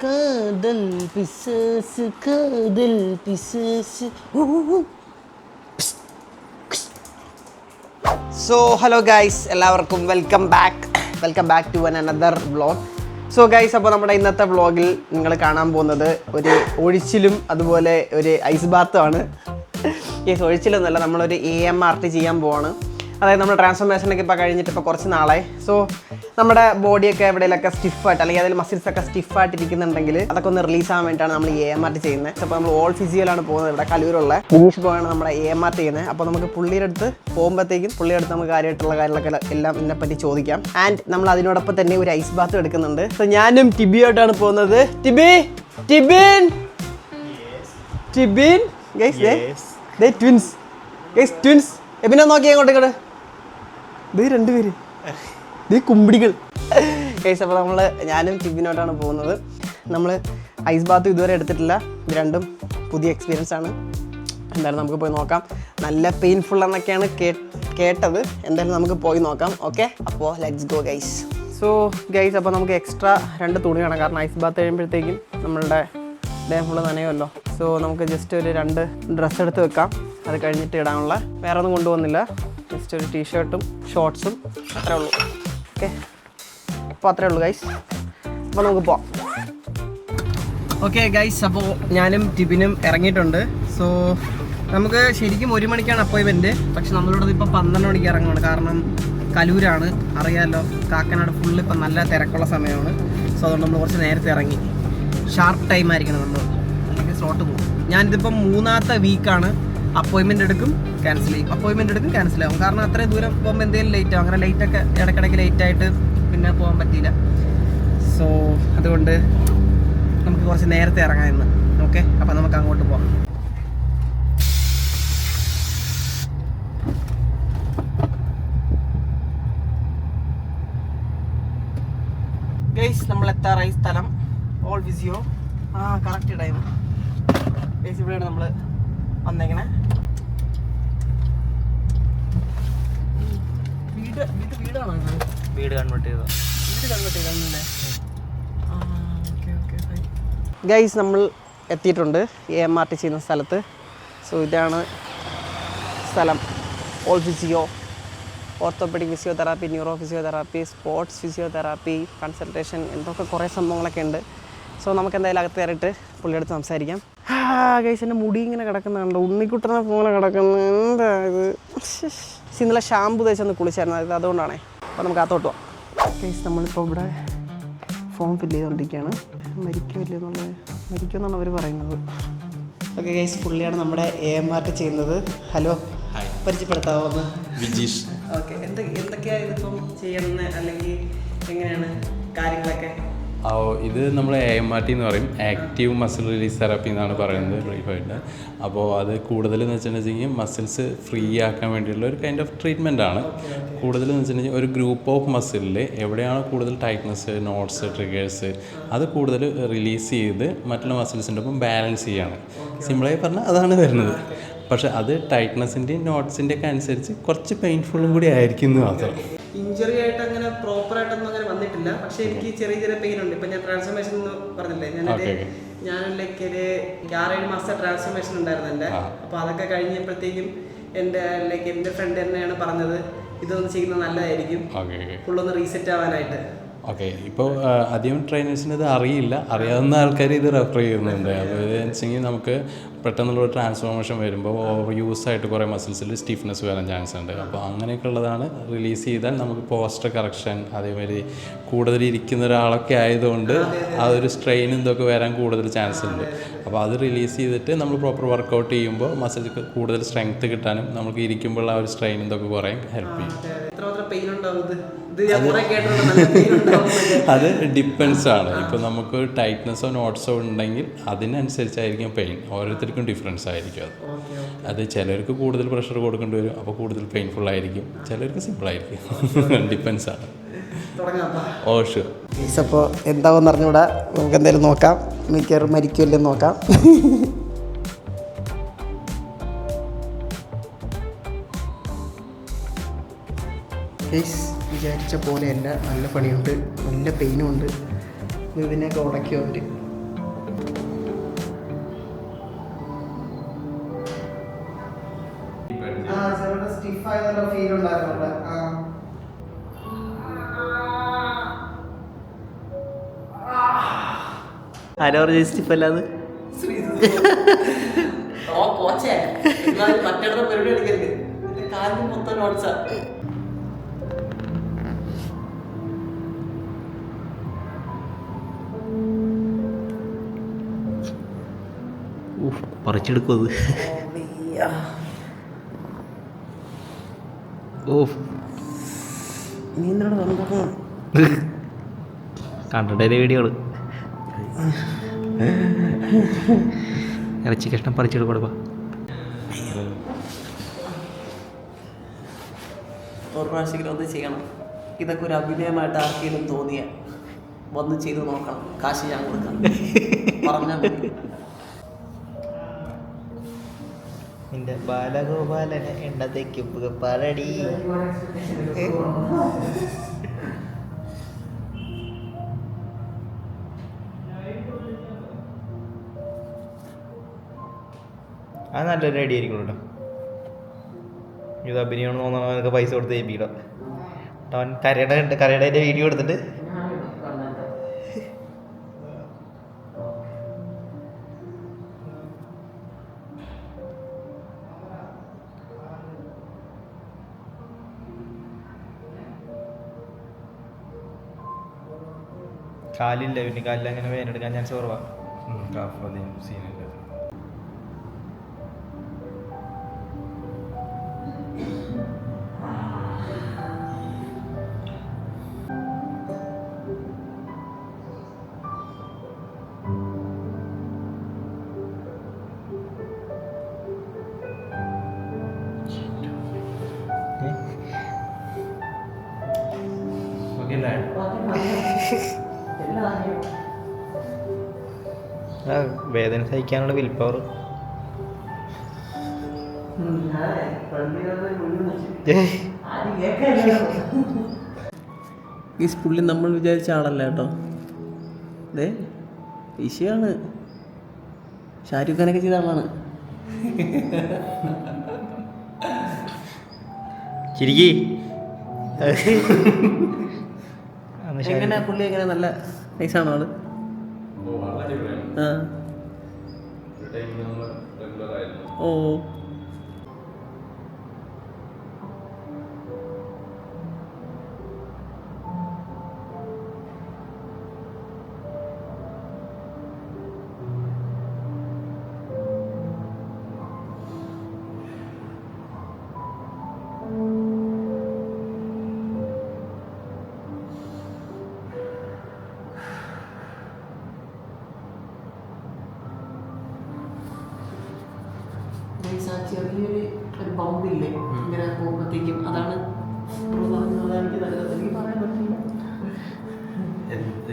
കാതൽ പിശാസ് കാതൽ പിശാസ്. സോ ഹലോ ഗൈസ്, എല്ലാവർക്കും welcome back to another vlog. So guys, അപ്പോൾ നമ്മുടെ ഇന്നത്തെ വ്ളോഗിൽ നിങ്ങൾ കാണാൻ പോകുന്നത് ഒരു ഒഴിച്ചിലും അതുപോലെ ഒരു ഐസ് ബാത്തും ആണ്. യെസ്, ഒഴിച്ചിലൊന്നുമല്ല, നമ്മളൊരു AMRT ചെയ്യാൻ പോവാണ്. അതായത് നമ്മൾ ട്രാൻസ്ഫോർമേഷനൊക്കെ ഇപ്പോൾ കഴിഞ്ഞിട്ട് ഇപ്പോൾ കുറച്ച് നാളായി. സോ നമ്മുടെ ബോഡിയൊക്കെ എവിടെയെങ്കിലൊക്കെ സ്റ്റിഫായിട്ട് അല്ലെങ്കിൽ അതിൽ മസിൽസൊക്കെ സ്റ്റിഫായിട്ട് ഇരിക്കുന്നുണ്ടെങ്കിൽ അതൊക്കെ ഒന്ന് റിലീസ് ആകാൻ വേണ്ടിയിട്ടാണ് നമ്മൾ AMRT ചെയ്യുന്നത്. അപ്പോൾ നമ്മൾ ഓൾ ഫിസിയോയിലാണ് പോകുന്നത്. ഇവിടെ കലൂരുള്ള ഇംഗ്ലീഷ് പോയാണ് നമ്മുടെ AMRT ചെയ്യുന്നത്. അപ്പോൾ നമുക്ക് പുള്ളിയുടെ അടുത്ത് പോകുമ്പോഴത്തേക്കും പുള്ളിയുടെ നമുക്ക് കാര്യമായിട്ടുള്ള കാര്യങ്ങളൊക്കെ എല്ലാം ഇതിനെപ്പറ്റി ചോദിക്കാം. ആൻഡ് നമ്മൾ അതിനോടൊപ്പം തന്നെ ഒരു ഐസ് ബാത്ത് എടുക്കുന്നുണ്ട്. സോ ഞാനും ടിബിയോട്ടാണ് പോകുന്നത്. Tibin guys, twins. എബിനെ നോക്കി അങ്ങോട്ട് രണ്ടുപേര് കുമ്പിടികൾ ഗൈസ്. അപ്പോൾ ഞാനും ടിബിനോട്ടാണ് പോകുന്നത്. നമ്മൾ ഐസ് ബാത്ത് ഇതുവരെ എടുത്തിട്ടില്ല. ഇത് രണ്ടും പുതിയ എക്സ്പീരിയൻസ് ആണ്. എന്തായാലും നമുക്ക് പോയി നോക്കാം. നല്ല പെയിൻഫുൾ എന്നൊക്കെയാണ് കേട്ടത്. എന്തായാലും നമുക്ക് പോയി നോക്കാം. ഓക്കെ, അപ്പോൾ let's go guys. So guys, അപ്പോൾ നമുക്ക് എക്സ്ട്രാ 2 തുണി വേണം. കാരണം ഐസ് ബാത്ത് കഴിയുമ്പോഴത്തേക്കും നമ്മളുടെ ദേഹം ഫുള്ള് നനയുമല്ലോ. സോ നമുക്ക് ജസ്റ്റ് ഒരു 2 ഡ്രസ്സ് എടുത്ത് വെക്കാം. അത് കഴിഞ്ഞിട്ട് ഇടാനുള്ള വേറെ ഒന്നും കൊണ്ടുവന്നില്ല. ജസ്റ്റ് ഒരു ടീഷർട്ടും ഷോർട്ട്സും അത്രേ ഉള്ളൂ. ഓക്കെ, അപ്പോൾ അത്രേ ഉള്ളൂ ഗൈസ്. അപ്പോൾ നമുക്ക് പോവാം. ഓക്കെ ഗൈസ്, അപ്പോൾ ഞാനും ടിബിനും ഇറങ്ങിയിട്ടുണ്ട്. സോ നമുക്ക് ശരിക്കും 1 മണിക്കാണ് അപ്പോയിൻമെൻറ്റ്. പക്ഷെ നമ്മളോട് ഇപ്പോൾ 12 മണിക്ക് ഇറങ്ങുകയാണ്. കാരണം കലൂരാണ്, അറിയാമല്ലോ. കാക്കനാട് ഫുള്ള് ഇപ്പം നല്ല തിരക്കുള്ള സമയമാണ്. സോ അതുകൊണ്ട് നമ്മൾ കുറച്ച് നേരത്തെ ഇറങ്ങി. ഷാർപ്പ് ടൈം ആയിരിക്കണം നമ്മൾ, അല്ലെങ്കിൽ സ്ലോട്ട് പോകും. ഞാനിതിപ്പം 3ാമത്തെ വീക്കാണ്. അപ്പോയിൻമെൻ്റ് എടുക്കും, ക്യാൻസൽ ചെയ്യും, അപ്പോയിൻമെൻ്റ് എടുക്കും, ക്യാൻസൽ ആകും. കാരണം അത്രയും ദൂരം പോകുമ്പോൾ എന്തെങ്കിലും ലേറ്റ് ആകും. അങ്ങനെ ലേറ്റൊക്കെ ഇടയ്ക്കിടയ്ക്ക് ലേറ്റായിട്ട് പിന്നെ പോകാൻ പറ്റിയില്ല. സോ അതുകൊണ്ട് നമുക്ക് കുറച്ച് നേരത്തെ ഇറങ്ങാം ഇന്ന്. ഓക്കെ, അപ്പോൾ നമുക്ക് അങ്ങോട്ട് പോകാം. ഗൈസ്, നമ്മൾ എത്താറായി സ്ഥലം all physio. Correct time guys. ഇവിടെയാണ് നമ്മൾ വന്നേക്കണേ. വീടാണോ ഇത്? വീട് കൺവേർട്ട് ചെയ്തല്ലേ? ഗൈസ്, നമ്മൾ എത്തിയിട്ടുണ്ട് AMRT ചെയ്യുന്ന സ്ഥലത്ത്. സോ ഇതാണ് സ്ഥലം. All physio, orthopaedic physiotherapy, neuro physiotherapy, sports physiotherapy, consultation, എന്തൊക്കെ കുറേ സംഭവങ്ങളൊക്കെ ഉണ്ട്. സോ നമുക്ക് എന്തായാലും അകത്ത് കയറിയിട്ട് പുള്ളിയെടുത്ത് സംസാരിക്കാം. ഗൈസ്, എൻ്റെ മുടി ഇങ്ങനെ കിടക്കുന്നുണ്ട്, ഉണ്ണിക്കുട്ടനെ പോലെ കിടക്കുന്നത്. എന്താ ഇത്? ഇന്നലെ ഷാമ്പു തേച്ചൊന്ന് കുളിച്ചായിരുന്നു, അത് അതുകൊണ്ടാണേ. അപ്പോൾ നമുക്ക് അകത്തോട്ട് പോവാം. ഗൈസ്, നമ്മളിപ്പോൾ ഇവിടെ ഫോം ഫില്ല് ചെയ്തുകൊണ്ടിരിക്കുകയാണ്. മരിക്കുമെന്നാണ് അവർ പറയുന്നത്. ഓക്കെ ഗൈസ്, പുള്ളിയാണ് നമ്മുടെ AMRT ചെയ്യുന്നത്. ഹലോ, പരിചയപ്പെടുത്താവോ ഒന്ന്? വിജീഷ്. ഓക്കെ, എന്തൊക്കെയാണ് ഇതിപ്പം ചെയ്യുന്നത്, അല്ലെങ്കിൽ എങ്ങനെയാണ് കാര്യങ്ങളൊക്കെ? ഇത് നമ്മൾ AMRT എന്ന് പറയും, ആക്റ്റീവ് മസിൽ റിലീസ് തെറാപ്പി എന്നാണ് പറയുന്നത് ബ്രീഫായിട്ട്. അപ്പോൾ അത് കൂടുതലെന്ന് വെച്ചിട്ടുണ്ടെങ്കിൽ മസിൽസ് ഫ്രീ ആക്കാൻ വേണ്ടിയുള്ള ഒരു കൈൻഡ് ഓഫ് ട്രീറ്റ്മെൻ്റ് ആണ്. കൂടുതലെന്ന് വെച്ചിട്ടുണ്ടെങ്കിൽ ഒരു ഗ്രൂപ്പ് ഓഫ് മസിലിൽ എവിടെയാണോ കൂടുതൽ ടൈറ്റ്നസ്, നോട്ട്സ്, ട്രിഗേഴ്സ്, അത് കൂടുതൽ റിലീസ് ചെയ്ത് മറ്റുള്ള മസിൽസിൻ്റെ ഒപ്പം ബാലൻസ് ചെയ്യാണ്. സിമ്പിളായി പറഞ്ഞാൽ അതാണ് വരുന്നത്. പക്ഷേ അത് ടൈറ്റ്നസിൻ്റെയും നോട്ട്സിൻ്റെയൊക്കെ അനുസരിച്ച് കുറച്ച് പെയിൻഫുള്ളും കൂടി ആയിരിക്കും എന്ന് മാത്രം. ഇഞ്ചറി ആയിട്ട് അങ്ങനെ പ്രോപ്പറായിട്ടൊന്നും അങ്ങനെ വന്നിട്ടില്ല. പക്ഷേ എനിക്ക് ചെറിയ പെയിൻ ഉണ്ട്. ഇപ്പം ഞാൻ ട്രാൻസ്ഫോർമേഷൻ എന്ന് പറഞ്ഞില്ലേ, ഞാൻ ലൈക്ക് ഒരു 6-7 മാസത്തെ ട്രാൻസ്ഫോർമേഷൻ ഉണ്ടായിരുന്നു എൻ്റെ. അപ്പോൾ അതൊക്കെ കഴിഞ്ഞപ്പോഴത്തേക്കും എൻ്റെ ഫ്രണ്ട് തന്നെയാണ് പറഞ്ഞത് ഇതൊന്ന് ചെയ്യുന്നത് നല്ലതായിരിക്കും, ഫുള്ളൊന്ന് റീസെറ്റ് ആവാനായിട്ട്. ഓക്കെ, ഇപ്പോൾ അധികം ട്രെയിനേഴ്സിന് ഇത് അറിയാവുന്ന ആൾക്കാർ ഇത് റെഫർ ചെയ്യുന്നുണ്ട്. അപ്പോൾ ഇത് വെച്ചെങ്കിൽ നമുക്ക് പെട്ടെന്നുള്ള ട്രാൻസ്ഫോർമേഷൻ വരുമ്പോൾ ഓവർ യൂസായിട്ട് കുറേ മസിൽസിൽ സ്റ്റിഫ്നെസ് വരാൻ ചാൻസ് ഉണ്ട്. അപ്പോൾ അങ്ങനെയൊക്കെ ഉള്ളതാണ്. റിലീസ് ചെയ്താൽ നമുക്ക് പോസ്റ്റർ കറക്ഷൻ, അതേമാതിരി കൂടുതൽ ഇരിക്കുന്ന ഒരാളൊക്കെ ആയതുകൊണ്ട് ആ ഒരു സ്ട്രെയിൻ ഇതൊക്കെ വരാൻ കൂടുതൽ ചാൻസ് ഉണ്ട്. അപ്പോൾ അത് റിലീസ് ചെയ്തിട്ട് നമ്മൾ പ്രോപ്പർ വർക്കൗട്ട് ചെയ്യുമ്പോൾ മസിൽക്ക് കൂടുതൽ സ്ട്രെങ്ത്ത് കിട്ടാനും നമുക്ക് ഇരിക്കുമ്പോൾ ആ ഒരു സ്ട്രെയിൻ ഇതൊക്കെ കുറേ ഹെൽപ്പ് ചെയ്യും. അത് ഡിപ്പെൻസ് ആണ്. ഇപ്പോൾ നമുക്ക് ടൈറ്റ്നസ്സോ നോട്ട്സോ ഉണ്ടെങ്കിൽ അതിനനുസരിച്ചായിരിക്കും പെയിൻ. ഓരോരുത്തർക്കും ഡിഫറൻസ് ആയിരിക്കും. അത് ചിലർക്ക് കൂടുതൽ പ്രഷർ കൊടുക്കേണ്ടി വരും, അപ്പോൾ കൂടുതൽ പെയിൻഫുൾ ആയിരിക്കും. ചിലർക്ക് സിമ്പിൾ ആയിരിക്കും. ഡിപ്പെൻസ് ആണ്. Oh sure. അപ്പോൾ എന്താവെന്ന് അറിഞ്ഞൂടാ, നമുക്ക് എന്തായാലും നോക്കാം. മിക്കവാറും മരിക്കുമല്ലെന്ന് നോക്കാം. വിചാരിച്ച പോലെയല്ല, നല്ല പണിയുണ്ട്, നല്ല പെയിനും ഉണ്ട്. ഇതിനെയൊക്കെ ഉടക്കി അവർ ആരോ സ്റ്റിഫ് അല്ലാതെ പറിച്ചെടുക്കും അത്. നീ എന്തിനാണ് കണ്ടിട്ടേ വീഡിയോകള് ഇറച്ചി കഷ്ണം പറിച്ചെടുക്കണപ്പാ. ഒരു പ്രാവശ്യമെങ്കിലും ഒന്ന് ചെയ്യണം. ഇതൊക്കെ ഒരു അഭിനയമായിട്ട് ആർക്കെങ്കിലും തോന്നിയ വന്ന് ചെയ്ത് നോക്കണം. കാശ് ഞാൻ കൊടുക്കാം പറഞ്ഞാൽ മതി. നിന്റെ ബാലഗോപാലന് എണ്ണത്തേക്ക് പുകപ്പാലടി. അത് നല്ലൊരു ഐഡിയ ആയിരിക്കും കേട്ടോ. ഇത് അഭിനയമാണെന്ന് തോന്നണം. അവനൊക്കെ പൈസ കൊടുത്ത് ചെയ്യിപ്പിക്കണം. അവൻ കരയുടെ വീഡിയോ എടുത്തിട്ട് കാലില്ല, പിന്നെ കാലിൽ അങ്ങനെ വേനെടുക്കാൻ ചാൻസ് കുറവാണ്. സീനില്ല. വേദന സഹിക്കാനുള്ള വിൽ പവർ. ഈ പുള്ളി നമ്മൾ വിചാരിച്ച ആളല്ല കേട്ടോ. അതെ വിഷയമാണ്. ഷാരൂഖ് ഖാനൊക്കെ ചെയ്ത ആളാണ്. ചിരിക്കി എങ്ങനെ പുള്ളി എങ്ങനെ നല്ല നൈസാണോ ആള്? ഓ ചെറിയൊരു ബമ്പില്ലേ ഇങ്ങനെ പോകുമ്പോഴത്തേക്കും, അതാണ് എനിക്ക് നല്ലത്. എനിക്ക് പറയാൻ പറ്റില്ല.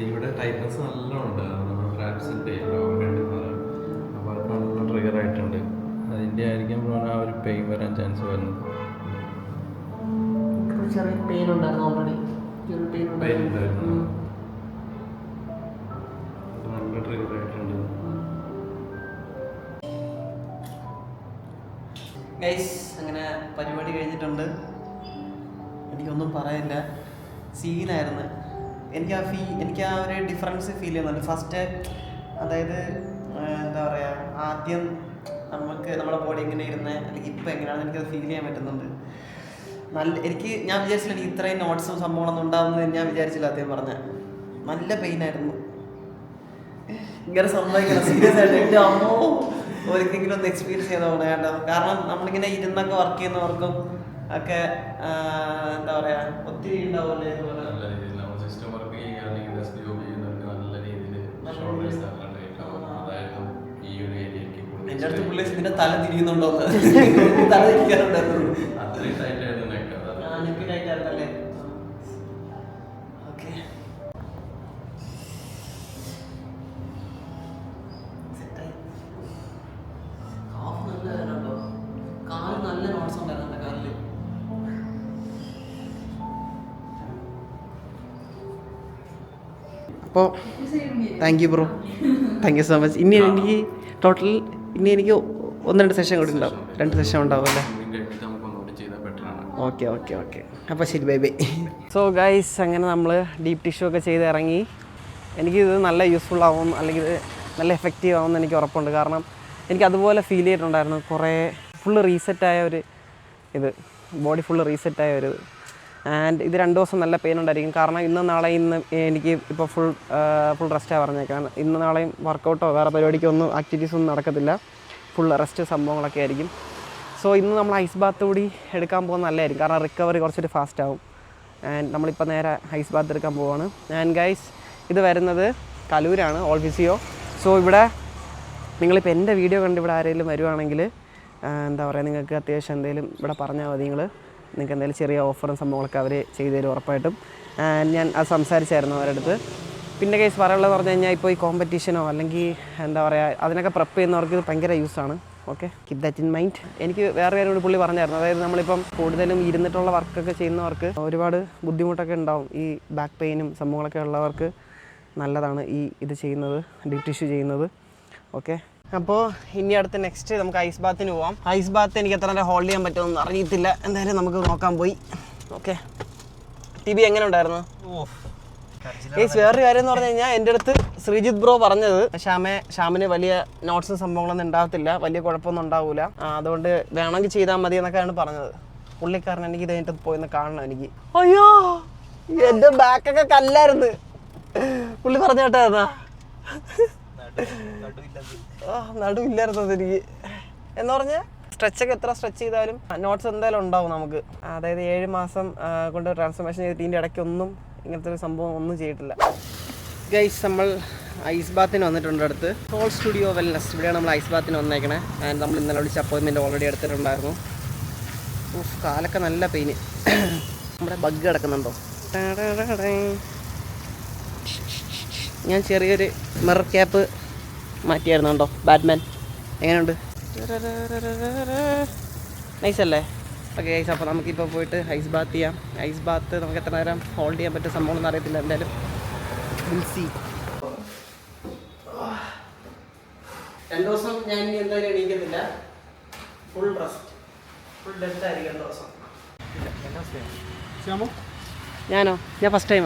ഇവിടെ ടൈറ്റ്നസ് നല്ലോണ്ട്. ഫ്രാക്സിൻ്റെ അപ്പോൾ അത് നല്ല ട്രിഗർ ആയിട്ടുണ്ട്. അതിൻ്റെ ആയിരിക്കും ആ ഒരു പെയിൻ വരാൻ ചാൻസ് വരുന്നത്. ചെറിയ പെയിൻ ഉണ്ടായിരുന്നു ഓൾറെഡി. പെയിൻ ഉണ്ടായിരുന്നു. നല്ല ട്രിഗർ ആയിട്ടുണ്ട്. ഗൈസ് അങ്ങനെ പരിപാടി കഴിഞ്ഞിട്ടുണ്ട്. എനിക്കൊന്നും പറയാനില്ല. സീനായിരുന്നു. എനിക്ക് ആ ഒരു ഡിഫറൻസ് ഫീൽ ചെയ്യുന്നുണ്ട്. ഫസ്റ്റ് അതായത് എന്താ പറയുക, ആദ്യം നമുക്ക് നമ്മുടെ ബോഡി എങ്ങനെ ഇരുന്നത് അല്ലെങ്കിൽ ഇപ്പം എങ്ങനെയാണെന്ന് എനിക്കത് ഫീൽ ചെയ്യാൻ പറ്റുന്നുണ്ട്. ഞാൻ വിചാരിച്ചില്ല എനിക്ക് ഇത്രയും നോട്ട്സും സംഭവങ്ങളൊന്നും ഉണ്ടാവുമെന്ന് ഞാൻ വിചാരിച്ചില്ല. അദ്ദേഹം പറഞ്ഞ നല്ല പെയിനായിരുന്നു. ഇങ്ങനെ സംഭവിക്കണം സീരിയസ് ആയിട്ട്. എൻ്റെ അമ്മോ ഒരിക്കലെങ്കിലും ഒന്ന് എക്സ്പീരിയൻസ് ചെയ്ത് പോകണം കേട്ടോ. കാരണം നമ്മളിങ്ങനെ ഇരുന്നൊക്കെ വർക്ക് ചെയ്യുന്നവർക്കും ഒക്കെ എന്താ പറയുക ഒത്തിരി ഉണ്ടാവില്ലേ ഇതുപോലെ. എൻ്റെ അടുത്ത് പുള്ളി ഇതിന്റെ തല തിരിയുന്നുണ്ടോ തല തിരിക്കാറുണ്ടായിരുന്നു. ടൈറ്റായിരുന്നല്ലേ? ഓക്കെ കാല് നല്ല നോട്ട്സ് ഉണ്ടായിരുന്നു എൻ്റെ കാലില്. അപ്പോൾ thank you bro, thank you so much. ഇനി എനിക്ക് ടോട്ടൽ 1-2 സെഷൻ കൂടി ഉണ്ടാവും. 2 സെഷൻ ഉണ്ടാവും അല്ലേ? ഓക്കെ ഓക്കെ ഓക്കെ അപ്പോൾ ശരി ബൈ ബൈ. സോ ഗൈസ് അങ്ങനെ നമ്മൾ ഡീപ്പ് ടിഷ്യൂ ഒക്കെ ചെയ്ത് ഇറങ്ങി. എനിക്കിത് നല്ല യൂസ്ഫുൾ ആവും അല്ലെങ്കിൽ ഇത് നല്ല എഫക്റ്റീവ് ആവുമെന്ന് എനിക്ക് ഉറപ്പുണ്ട്. കാരണം എനിക്ക് അതുപോലെ ഫീൽ ചെയ്തിട്ടുണ്ടായിരുന്നു. കുറേ ഫുള്ള് റീസെറ്റായ ഒരു ഇത്, ബോഡി ഫുള്ള് റീസെറ്റായ ഒരു ഇത്. ആൻഡ് ഇത് 2 ദിവസം നല്ല പെയിൻ ഉണ്ടായിരിക്കും. കാരണം ഇന്ന് എനിക്ക് ഇപ്പോൾ ഫുൾ റെസ്റ്റാണ് പറഞ്ഞേക്കാം. ഇന്ന് നാളെയും വർക്കൗട്ടോ വേറെ പരിപാടിക്കോ ഒന്നും ആക്ടിവിറ്റീസൊന്നും നടക്കത്തില്ല. ഫുൾ റെസ്റ്റ് സംഭവങ്ങളൊക്കെ ആയിരിക്കും. സോ ഇന്ന് നമ്മൾ ഐസ് ബാത്ത് കൂടി എടുക്കാൻ പോകുന്നത് നല്ലതായിരിക്കും. കാരണം റിക്കവറി കുറച്ചൊരു ഫാസ്റ്റ് ആവും. ആൻഡ് നമ്മളിപ്പോൾ നേരെ ഐസ് ബാത്ത് എടുക്കാൻ പോവുകയാണ്. ആൻഡ് ഗൈസ് ഇത് വരുന്നത് കലൂരാണ്, ഓൾ ഫിസിയോ. സോ ഇവിടെ നിങ്ങളിപ്പോൾ എൻ്റെ വീഡിയോ കണ്ട് ഇവിടെ ആരെങ്കിലും വരുവാണെങ്കിൽ എന്താ പറയുക, നിങ്ങൾക്ക് അത്യാവശ്യം എന്തെങ്കിലും ഇവിടെ പറഞ്ഞാൽ മതി. നിങ്ങൾക്ക് എന്തെങ്കിലും ചെറിയ ഓഫറും സംഭവങ്ങളൊക്കെ അവർ ചെയ്തു തരും ഉറപ്പായിട്ടും. ഞാൻ അത് സംസാരിച്ചായിരുന്നു അവരുടെ അടുത്ത്. പിന്നെ കേസ് പറയാനുള്ളതെന്ന് പറഞ്ഞു കഴിഞ്ഞാൽ ഇപ്പോൾ ഈ കോമ്പറ്റീഷനോ അല്ലെങ്കിൽ എന്താ പറയുക അതിനൊക്കെ പ്രെപ്പ് ചെയ്യുന്നവർക്ക് ഇത് ഭയങ്കര യൂസാണ്. Okay, keep that in mind. എനിക്ക് വേറെ കാര്യം കൂടി പുള്ളി പറഞ്ഞായിരുന്നു. അതായത് നമ്മളിപ്പം കൂടുതലും ഇരുന്നിട്ടുള്ള വർക്കൊക്കെ ചെയ്യുന്നവർക്ക് ഒരുപാട് ബുദ്ധിമുട്ടൊക്കെ ഉണ്ടാവും. ഈ ബാക്ക് പെയിനും സംഭവങ്ങളൊക്കെ ഉള്ളവർക്ക് നല്ലതാണ് ഇത് ചെയ്യുന്നത്, ഡീപ് ടിഷ്യൂ ചെയ്യുന്നത്. ഓക്കെ, അപ്പോൾ ഇനി അടുത്ത് നെക്സ്റ്റ് നമുക്ക് ഐസ് ബാത്തിന് പോവാം. ഐസ് ബാത്ത് എനിക്ക് എത്ര നേരം ഹോൾഡ് ചെയ്യാൻ പറ്റുമെന്ന് അറിയത്തില്ല. എന്തായാലും നമുക്ക് നോക്കാൻ പോയി. ഓക്കെ, ടി ബി എങ്ങനെ ഉണ്ടായിരുന്നു? ഗൈസ് വേറൊരു കാര്യം എന്ന് പറഞ്ഞു കഴിഞ്ഞാൽ എൻ്റെ അടുത്ത് ശ്രീജിത്ത് ബ്രോ പറഞ്ഞത് ഷ്യാമിന് വലിയ നോട്ട്സും സംഭവങ്ങളൊന്നും ഉണ്ടാകത്തില്ല, വലിയ കുഴപ്പമൊന്നും ഉണ്ടാവില്ല, അതുകൊണ്ട് വേണമെങ്കിൽ ചെയ്താൽ മതി എന്നൊക്കെയാണ് പറഞ്ഞത്. പുള്ളിക്കാരൻ എനിക്ക് ഇത് കഴിഞ്ഞിട്ട് പോയിന്ന് കാണണം. എനിക്ക് അയ്യോ എൻ്റെ ബാക്കൊക്കെ കല്ലായിരുന്നു. പുള്ളി പറഞ്ഞ കേട്ടായിരുന്നാ നടുവില്ലായിരുന്നത് എനിക്ക്. എന്ന് പറഞ്ഞാൽ സ്ട്രെച്ചൊക്കെ എത്ര സ്ട്രെച്ച് ചെയ്താലും നോട്ട്സ് എന്തായാലും ഉണ്ടാവും നമുക്ക്. അതായത് 7 മാസം കൊണ്ട് ട്രാൻസ്ഫോർമേഷൻ ചെയ്തിട്ട് ഇതിൻ്റെ ഇടയ്ക്കൊന്നും ഇങ്ങനത്തെ ഒരു സംഭവം ഒന്നും ചെയ്തിട്ടില്ല. ഗൈസ് നമ്മൾ ഐസ് ബാത്തിന് വന്നിട്ടുണ്ട്. അടുത്ത് സോൾ സ്റ്റുഡിയോ വെൽനസ്, ഇവിടെയാണ് നമ്മൾ ഐസ് ബാത്തിന് വന്നേക്കണേ. ആൻഡ് നമ്മൾ ഇന്നലെ വിളിച്ച അപ്പോയിൻമെൻറ്റ് ഓൾറെഡി എടുത്തിട്ടുണ്ടായിരുന്നു. കാലൊക്കെ നല്ല പെയിന്. നമ്മുടെ ബഗ് കിടക്കുന്നുണ്ടോ? ഞാൻ ചെറിയൊരു മിറർ ക്യാപ്പ് മാറ്റിയായിരുന്നുണ്ടോ, ബാറ്റ്മാൻ. എങ്ങനെയുണ്ട്? നൈസല്ലേ? ഓക്കെ ഗൈസ്, അപ്പോൾ നമുക്കിപ്പോൾ പോയിട്ട് ഐസ് ബാത്ത് ചെയ്യാം. ഐസ് ബാത്ത് നമുക്ക് എത്ര നേരം ഹോൾഡ് ചെയ്യാൻ പറ്റുന്ന സംഭവമൊന്നും അറിയത്തില്ല. എന്തായാലും സി 2 ദിവസം ഞാൻ ഇനി എന്തായാലും എണീക്കത്തില്ല. ഫുൾ റെസ്റ്റ്, ഫുൾ ഡെത്ത് ആയിരിക്കും 2 ദിവസം. ഞാനോ? ഞാൻ ഫസ്റ്റ് ടൈം.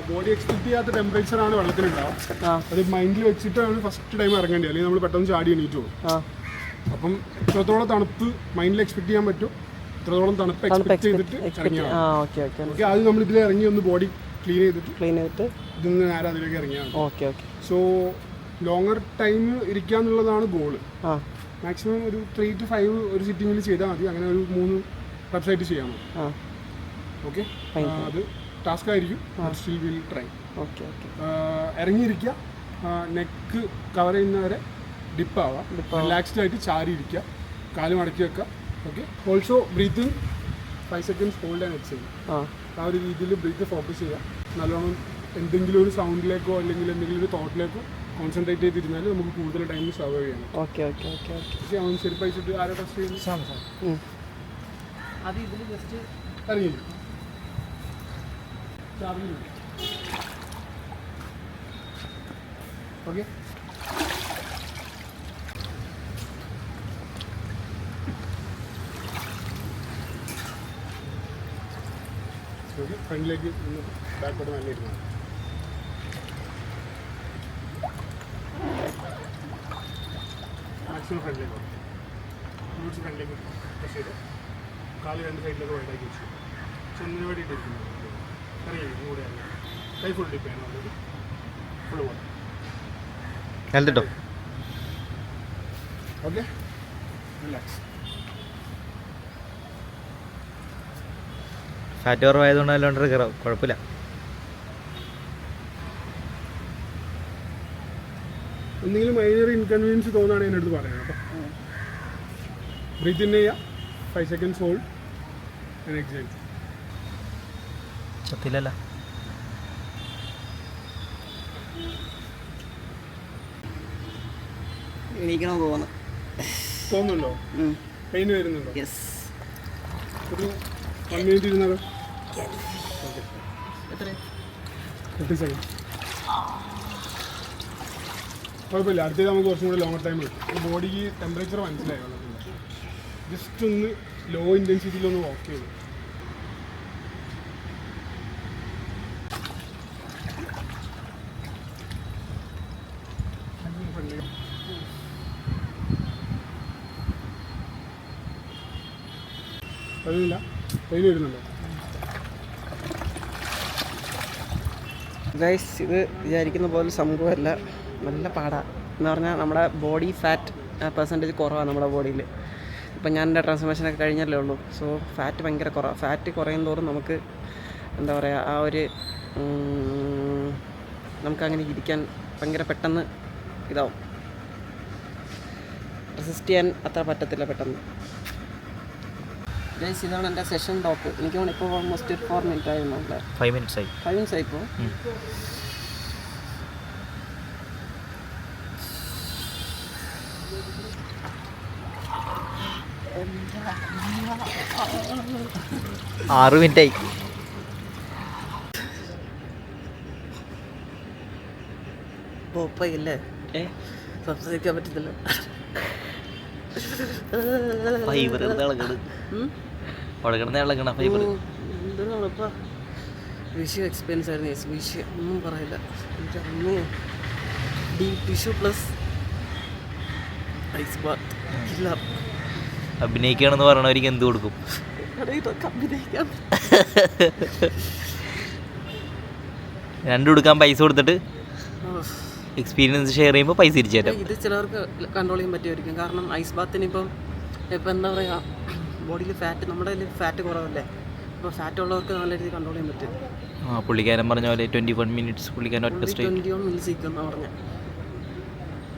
ബോഡി എക്സ്പെക്ട് ചെയ്യാത്ത ടെമ്പറേച്ചർ ആണ് വെള്ളത്തിലുണ്ടാവുക. അത് മൈൻഡിൽ വെച്ചിട്ടാണ് ഫസ്റ്റ് ടൈം ഇറങ്ങേണ്ടത്, അല്ലെങ്കിൽ നമ്മൾ പെട്ടെന്ന് ചാടി എണീറ്റ് പോകും. അപ്പം എത്രത്തോളം തണുപ്പ് മൈൻഡിൽ എക്സ്പെക്ട് ചെയ്യാൻ പറ്റും, എത്രത്തോളം തണുപ്പ് എക്സ്പെക്ട് ചെയ്തിട്ട് ഇറങ്ങിയാണ്. ഓക്കെ, അത് നമ്മൾ ഇതിൽ ഇറങ്ങി ഒന്ന് ബോഡി ക്ലീൻ ചെയ്തിട്ട് ഇതിന്ന് നേരെ അതിലേക്ക് ഇറങ്ങിയാണ്. സോ ലോങ്ങർ ടൈം ഇരിക്കുക എന്നുള്ളതാണ് ഗോള്. മാക്സിമം ഒരു 3 to 5 ഒരു സിറ്റിങ്ങിൽ ചെയ്താൽ മതി. അങ്ങനെ ഒരു 3 വെബ്സൈറ്റ് ചെയ്യാൻ മതി. ഓക്കെ, അത് ടാസ്ക് ആയിരിക്കും. Still will try. ഇറങ്ങിയിരിക്കുക, നെക്ക് കവർ ചെയ്യുന്നവരെ ഡിപ്പ് ആവാം, റിലാക്സ്ഡ് ആയിട്ട് ചാരി ഇരിക്കുക, കാല് മടക്കി വെക്കുക. Okay, also breathe in 5 seconds hold and exhale. ആ ഒരു രീതിയിൽ ബ്രീത്ത് ഫോക്കസ് ചെയ്യുക. നല്ലോണം എന്തെങ്കിലും ഒരു സൗണ്ടിലേക്കോ അല്ലെങ്കിൽ എന്തെങ്കിലും ഒരു തോട്ടിലേക്കോ കോൺസെൻട്രേറ്റ് ചെയ്തിരുന്നാൽ നമുക്ക് കൂടുതൽ ടൈം സർവൈവ് ചെയ്യണം. ഓക്കെ, അവൻ ശരി പൈസ ആരെ ടെസ്റ്റ് ചെയ്യുന്നു? അത് ഇതിൽ ജസ്റ്റ് ഇറങ്ങിയില്ല. ഓക്കെ, ഫ്രണ്ടിലേക്ക് ബാക്കോട്ട് നല്ല ഇരുന്നു. മാക്സിമം ഫ്രണ്ടിലേക്ക് റൂട്ട്സ് ഫ്രണ്ടിലേക്ക് പ്രസ് ചെയ്ത് കാല് 2 സൈഡിലേക്ക് വൈഡാക്കി വെച്ചു. ചെന്നിന് വേണ്ടിയിട്ടിരിക്കുന്നു. അറിയാം കൂടെ കൈ ഫുൾ ഡിപ്പ് ചെയ്യണം. ഓൾറെഡി ഫുൾ പോലെ ഹെൽത്ത്. Okay, relax. ഫാറ്റ് കുറവായതുകൊണ്ട് അല്ലാണ്ട് കുഴപ്പമില്ല. എന്തെങ്കിലും മൈനർ ഇൻകൺവീനിയൻസ് തോന്നുകയാണെങ്കിൽ എൻ്റെ അടുത്ത് പറയണം കേട്ടോ. ബ്രീത്ത് ഇൻ ചെയ്യുക, 5 seconds ഹോൾഡ് ആൻഡ് എക്സേൽ. പറ്റില്ലല്ലോ. തോന്നുന്നുണ്ടോ? പെയിൻ വരുന്നുണ്ടോ? ഒരു 1 minute ഇരുന്നാലോ? 30 seconds. കുഴപ്പമില്ല. അടുത്തേക്ക് നമുക്ക് കുറച്ചും കൂടി ലോങ്ങർ ടൈം കിട്ടും. ബോഡിക്ക് ടെമ്പറേച്ചർ മനസ്സിലായി വെള്ളത്തിൻ്റെ. ജസ്റ്റ് ഒന്ന് ലോ ഇൻറ്റൻസിറ്റിയിലൊന്ന് വാക്ക് ചെയ്തു. കഴിയില്ല, പെയിൻ വരുന്നുണ്ടോ? ഗൈസ്, ഇത് വിചാരിക്കുന്ന പോലെ സംഭവമല്ല, നല്ല പാടാണ്. എന്ന് പറഞ്ഞാൽ നമ്മുടെ ബോഡി ഫാറ്റ് പെർസെൻറ്റേജ് കുറവാണ് നമ്മുടെ ബോഡിയിൽ. ഇപ്പം ഞാൻ എൻ്റെ ട്രാൻസ്ഫോർമേഷനൊക്കെ കഴിഞ്ഞല്ലേ ഉള്ളൂ. സോ ഫാറ്റ് ഭയങ്കര കുറവാണ്. ഫാറ്റ് കുറയും തോറും നമുക്ക് എന്താ പറയുക, ആ ഒരു നമുക്കങ്ങനെ ഇരിക്കാൻ ഭയങ്കര പെട്ടെന്ന് ഇതാവും. റെസിസ്റ്റ് ചെയ്യാൻ അത്ര പറ്റത്തില്ല പെട്ടെന്ന്. ഗൈസ്, ഇതാണ് എൻ്റെ സെഷൻ ടോപ്പ്. എനിക്ക് ഇപ്പോൾ ഓൾമോസ്റ്റ് 4 മിനിറ്റ് ആയിരുന്നു. 5 മിനിറ്റ്സ് ആയി. 5 മിനിറ്റ്സ് ആയിപ്പോൾ. ആറ് മിനിറ്റായി. പോപ്പയില്ലേ, സംസാരിക്കാൻ പറ്റത്തില്ല. ഫൈബർ അവിടെ കിടന്ന് ഇളകണ ഫൈബർ. എന്തിനാണിപ്പോൾ വിഷു എക്സ്പീരിയൻസ് ആയിരുന്നു. വിഷു ഒന്നും പറയില്ല. എൻ്റെ അമ്മേ, deep tissue plus ice bath ഇല്ല. അഭിനയിക്കുകയാണെന്ന് പറയണവർക്ക് എന്ത് കൊടുക്കും? അഭിനയിക്കാൻ രണ്ടും എടുക്കാൻ പൈസ കൊടുത്തിട്ട് എക്സ്പീരിയൻസ് ഷെയർ ചെയ്യുമ്പോൾ പൈസ തിരിച്ചു തരാം. ഇത് ചിലവർക്ക് കൺട്രോൾ ചെയ്യാൻ പറ്റുമായിരിക്കും. കാരണം ഐസ് ബാത്തിന് ഇപ്പം എന്താ പറയുക, ബോഡിയിൽ ഫാറ്റ്, നമ്മുടെ കയ്യിൽ ഫാറ്റ് കുറവല്ലേ, അപ്പോൾ ഫാറ്റ് ഉള്ളവർക്ക് നല്ല രീതിയിൽ കൺട്രോൾ ചെയ്യാൻ പറ്റും. പുള്ളിക്കാരൻ പറഞ്ഞ പോലെ 21 മിനിറ്റ്സ് പുള്ളിക്കാരൻ ഒറ്റ സ്ട്രൈറ്റ് 21 മിനിറ്റ്സ് ഇരിക്കുമെന്നാണ് പറഞ്ഞത്.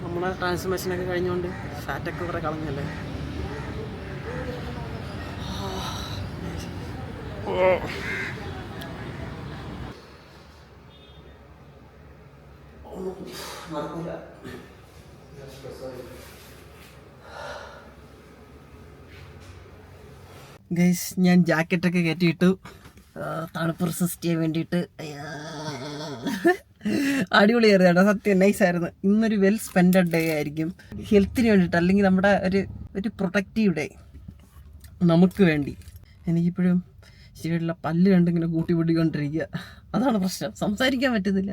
നമ്മുടെ ട്രാൻസ്ഫോർമേഷനൊക്കെ കഴിഞ്ഞുകൊണ്ട് ഫാറ്റൊക്കെ കുറേ കളഞ്ഞല്ലേ. ഗൈസ്, ഞാൻ ജാക്കറ്റൊക്കെ കയറ്റിയിട്ടു തണുപ്പ് റെസിസ്റ്റ് ചെയ്യാൻ വേണ്ടിയിട്ട്. അടിപൊളിയായിരുന്നു കേട്ടോ, സത്യം നൈസായിരുന്നു. ഇന്നൊരു വെൽ സ്പെൻഡഡ് ഡേ ആയിരിക്കും ഹെൽത്തിന് വേണ്ടിയിട്ട്, അല്ലെങ്കിൽ നമ്മുടെ ഒരു പ്രൊട്ടക്റ്റീവ് ഡേ നമുക്ക് വേണ്ടി. എനിക്കിപ്പോഴും ശരിയുള്ള പല്ല് കണ്ടിങ്ങനെ കൂട്ടി പിടിക്കൊണ്ടിരിക്കുക, അതാണ് പ്രശ്നം, സംസാരിക്കാൻ പറ്റുന്നില്ല.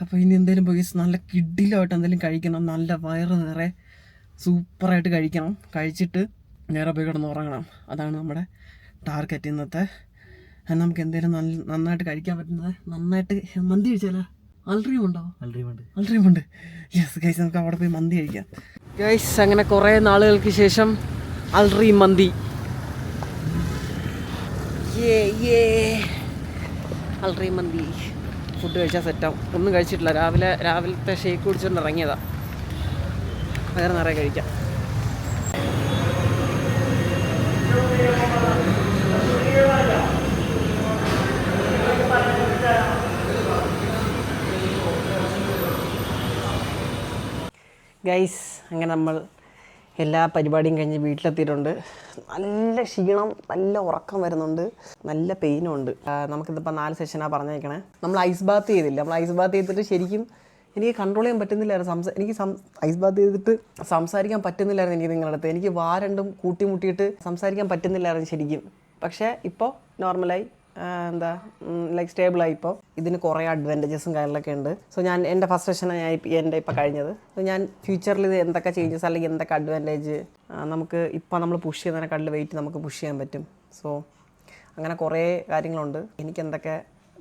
അപ്പോൾ ഇനി എന്തെങ്കിലും പോയി നല്ല കിഡിലായിട്ട് എന്തെങ്കിലും കഴിക്കണം, നല്ല വയറ് നിറയെ സൂപ്പറായിട്ട് കഴിക്കണം. കഴിച്ചിട്ട് നേരെ പോയി കിടന്ന് ഉറങ്ങണം. അതാണ് നമ്മുടെ ടാർഗറ്റ് ഇന്നത്തെ. നമുക്ക് എന്തെങ്കിലും നന്നായിട്ട് കഴിക്കാൻ പറ്റുന്നത്, നന്നായിട്ട് മന്തി കഴിച്ചാലോ? അൽഡ്രീം ഉണ്ടോ? അൽഡ്രീം ഉണ്ട്. യെസ് ഗൈസ്, നമുക്ക് അവിടെ പോയി മന്തി കഴിക്കാം. ഗൈസ്, അങ്ങനെ കുറേ നാളുകൾക്ക് ശേഷം അൽഡ്രീം മന്തി. അൽഡ്രീം മന്തി ഫുഡ് കഴിച്ചാൽ സെറ്റാവും. ഒന്നും കഴിച്ചിട്ടില്ല, രാവിലത്തെ ഷേക്ക് കുടിച്ചുകൊണ്ട് ഇറങ്ങിയതാണ്. വേറെ നിറയെ കഴിക്കാം. ഗൈസ്, അങ്ങനെ നമ്മൾ എല്ലാ പരിപാടിയും കഴിഞ്ഞ് വീട്ടിലെത്തിയിട്ടുണ്ട്. നല്ല ക്ഷീണം, നല്ല ഉറക്കം വരുന്നുണ്ട്, നല്ല പെയിനും ഉണ്ട്. നമുക്കിതിപ്പോൾ 4 സെഷനാണ് പറഞ്ഞേക്കണേ. നമ്മൾ ഐസ് ബാത്ത് ചെയ്തില്ല. നമ്മൾ ഐസ് ബാത്ത് ചെയ്തിട്ട് ശരിക്കും എനിക്ക് കൺട്രോൾ ചെയ്യാൻ പറ്റുന്നില്ലായിരുന്നു. എനിക്ക് ഐസ് ബാത്ത് ചെയ്തിട്ട് സംസാരിക്കാൻ പറ്റുന്നില്ലായിരുന്നു. എനിക്ക് നിങ്ങളുടെ അടുത്ത് എനിക്ക് രണ്ടും കൂട്ടിമുട്ടിയിട്ട് സംസാരിക്കാൻ പറ്റുന്നില്ലായിരുന്നു ശരിക്കും. പക്ഷേ ഇപ്പോൾ നോർമലായി, ലൈക്ക് സ്റ്റേബിളായി. ഇപ്പോൾ ഇതിന് കുറേ അഡ്വാൻറ്റേജസും കാര്യങ്ങളൊക്കെ ഉണ്ട്. സോ ഞാൻ എൻ്റെ ഫസ്റ്റ് സെഷനാണ് എൻ്റെ ഇപ്പോൾ കഴിഞ്ഞത്. സോ ഞാൻ ഫ്യൂച്ചറിൽ ഇത് എന്തൊക്കെ ചേഞ്ചസ് അല്ലെങ്കിൽ എന്തൊക്കെ അഡ്വാൻറ്റേജ് നമുക്ക് ഇപ്പോൾ നമ്മൾ പുഷ് ചെയ്യുന്നതിനെക്കാട്ടിൽ വെയിറ്റ് നമുക്ക് പുഷ് ചെയ്യാൻ പറ്റും. സോ അങ്ങനെ കുറേ കാര്യങ്ങളുണ്ട്. എനിക്ക് എന്തൊക്കെ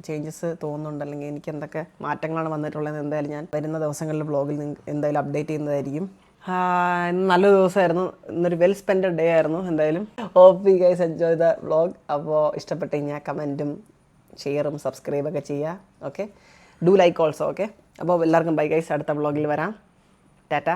ചേഞ്ചസ് തോന്നുന്നുണ്ട്, അല്ലെങ്കിൽ എനിക്ക് എന്തൊക്കെ മാറ്റങ്ങളാണ് വന്നിട്ടുള്ളത് എന്തായാലും ഞാൻ വരുന്ന ദിവസങ്ങളിൽ വ്ളോഗിൽ എന്തായാലും അപ്ഡേറ്റ് ചെയ്യുന്നതായിരിക്കും. നല്ലൊരു ദിവസമായിരുന്നു, ഇന്നൊരു വെൽ സ്പെൻഡ് ഡേ ആയിരുന്നു. എന്തായാലും hope you guys enjoy the vlog. അപ്പോൾ ഇഷ്ടപ്പെട്ട് കഴിഞ്ഞാൽ കമൻറ്റും ഷെയറും സബ്സ്ക്രൈബൊക്കെ ചെയ്യുക. Okay, do like also. Okay, അപ്പോൾ എല്ലാവർക്കും ബൈ ഗൈസ്, അടുത്ത വ്ളോഗിൽ വരാം. ടാറ്റ.